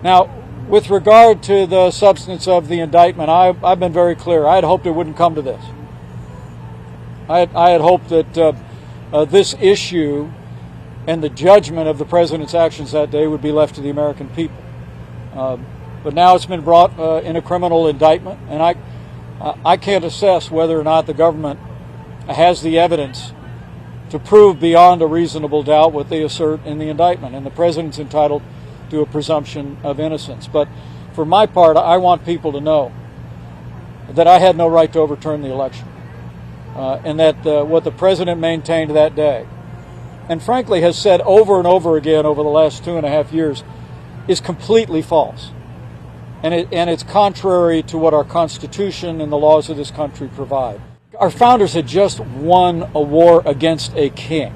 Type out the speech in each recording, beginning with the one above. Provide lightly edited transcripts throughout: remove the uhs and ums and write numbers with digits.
Now, with regard to the substance of the indictment, I've been very clear. I had hoped it wouldn't come to this. I had hoped that this issue and the judgment of the president's actions that day would be left to the American people. But now it's been brought in a criminal indictment, and I can't assess whether or not the government has the evidence to prove beyond a reasonable doubt what they assert in the indictment. And the president's entitled to a presumption of innocence. But for my part, I want people to know that I had no right to overturn the election. And that what the president maintained that day, and frankly has said over and over again over the last 2.5 years, is completely false. And it's contrary to what our Constitution and the laws of this country provide. Our founders had just won a war against a king.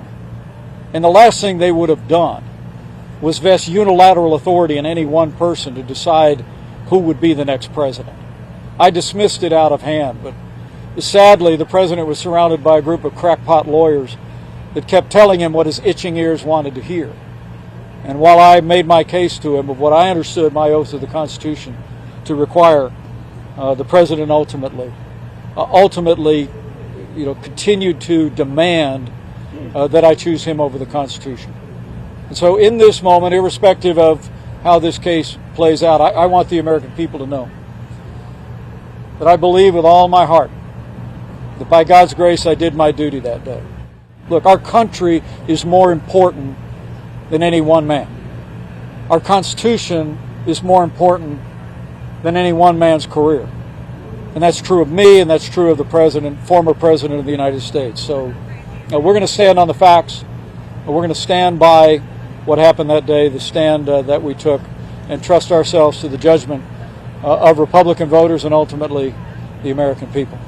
And the last thing they would have done was vest unilateral authority in any one person to decide who would be the next president. I dismissed it out of hand, but sadly the president was surrounded by a group of crackpot lawyers that kept telling him what his itching ears wanted to hear. And while I made my case to him of what I understood my oath of the Constitution to require, the president ultimately continued to demand that I choose him over the Constitution. And so in this moment, irrespective of how this case plays out, I want the American people to know that I believe with all my heart that by God's grace I did my duty that day. Look, our country is more important than any one man. Our Constitution is more important than any one man's career. And that's true of me, and that's true of the president, former president of the United States. So we're going to stand on the facts. We're going to stand by what happened that day, the stand that we took, and trust ourselves to the judgment of Republican voters and ultimately the American people.